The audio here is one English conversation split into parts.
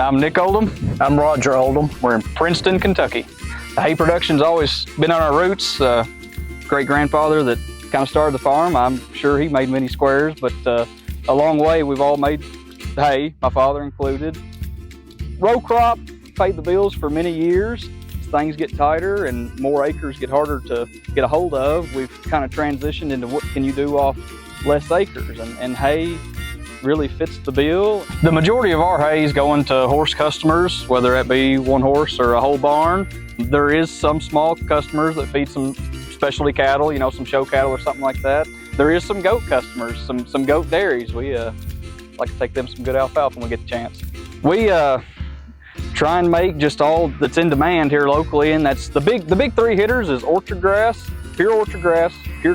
I'm Nick Oldham. I'm Roger Oldham. We're in Princeton, Kentucky. The hay production's always been on our roots. Great-grandfather that kind of started the farm. I'm sure he made many squares, but along the way we've all made hay, my father included. Row crop paid the bills for many years. As things get tighter and more acres get harder to get a hold of, we've kind of transitioned into what can you do off less acres, and hay really fits the bill. The majority of our hay is going to horse customers, whether that be one horse or a whole barn. There is some small customers that feed some specialty cattle, you know, some show cattle or something like that. There is some goat customers, some goat dairies. We like to take them some good alfalfa when we get the chance. We try and make just all that's in demand here locally, and that's the big three hitters is orchard grass, pure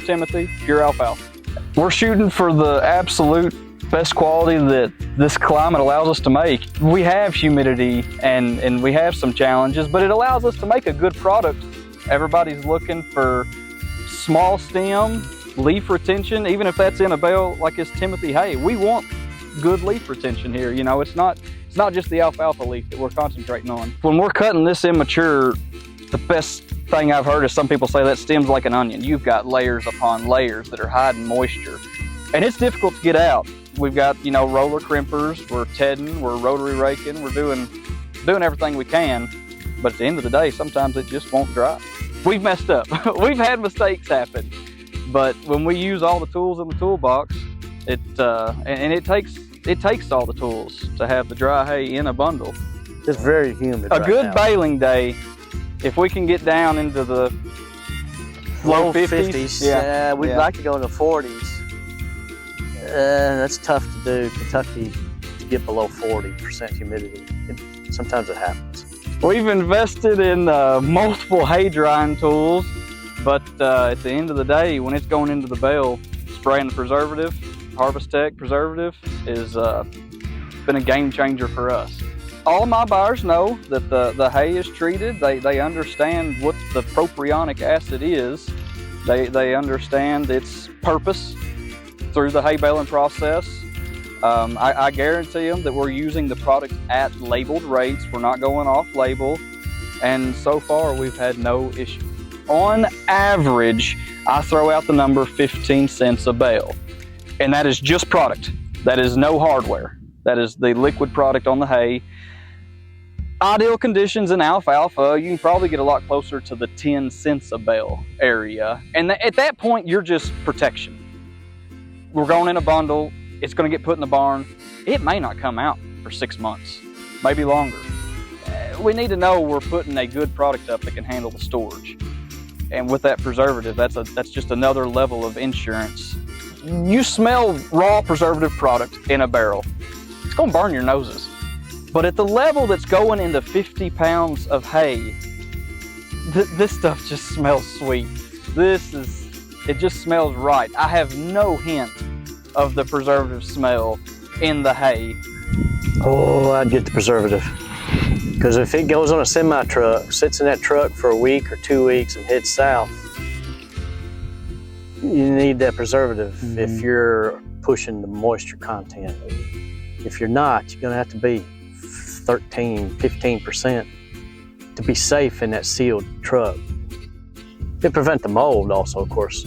timothy, pure alfalfa. We're shooting for the absolute best quality that this climate allows us to make. We have humidity and we have some challenges, but it allows us to make a good product. Everybody's looking for small stem, leaf retention, even if that's in a bale like this Timothy hay. We want good leaf retention here. You know, it's not just the alfalfa leaf that we're concentrating on. When we're cutting this immature, the best thing I've heard is some people say that stem's like an onion. You've got layers upon layers that are hiding moisture, and it's difficult to get out. We've got, you know, roller crimpers, we're tedding, we're rotary raking, we're doing everything we can, but at the end of the day, sometimes it just won't dry. We've messed up. We've had mistakes happen, but when we use all the tools in the toolbox, it takes all the tools to have the dry hay in a bundle. It's very humid. A good baling day, if we can get down into the low 50s. Yeah, we'd like to go in the 40s. That's tough to do. Kentucky, to get below 40% humidity. Sometimes it happens. We've invested in multiple hay drying tools, but at the end of the day, when it's going into the bale, spraying the preservative, Harvest Tech preservative, is been a game changer for us. All my buyers know that the hay is treated. They understand what the propionic acid is. They understand its purpose through the hay baling process. I guarantee them that we're using the product at labeled rates. We're not going off label, and so far we've had no issue. On average, I throw out the number 15 cents a bale, and that is just product. That is no hardware. That is the liquid product on the hay. Ideal conditions in alfalfa, you can probably get a lot closer to the 10 cents a bale area, and at that point you're just protection. We're going in a bundle, it's going to get put in the barn. It may not come out for 6 months, maybe longer. We need to know we're putting a good product up that can handle the storage. And with that preservative, that's just another level of insurance. You smell raw preservative product in a barrel, it's going to burn your noses. But at the level that's going into 50 pounds of hay, this stuff just smells sweet. It just smells right. I have no hint of the preservative smell in the hay. Oh, I'd get the preservative. Because if it goes on a semi-truck, sits in that truck for a week or 2 weeks and heads south, you need that preservative if you're pushing the moisture content. If you're not, you're gonna have to be 15% to be safe in that sealed truck. It prevent the mold also, of course,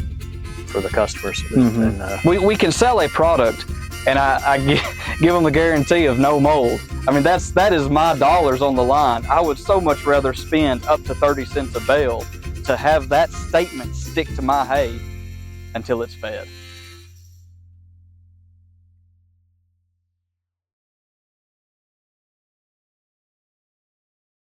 for the customers. And, we can sell a product, and I give them the guarantee of no mold. I mean, that is my dollars on the line. I would so much rather spend up to 30 cents a bale to have that statement stick to my hay until it's fed.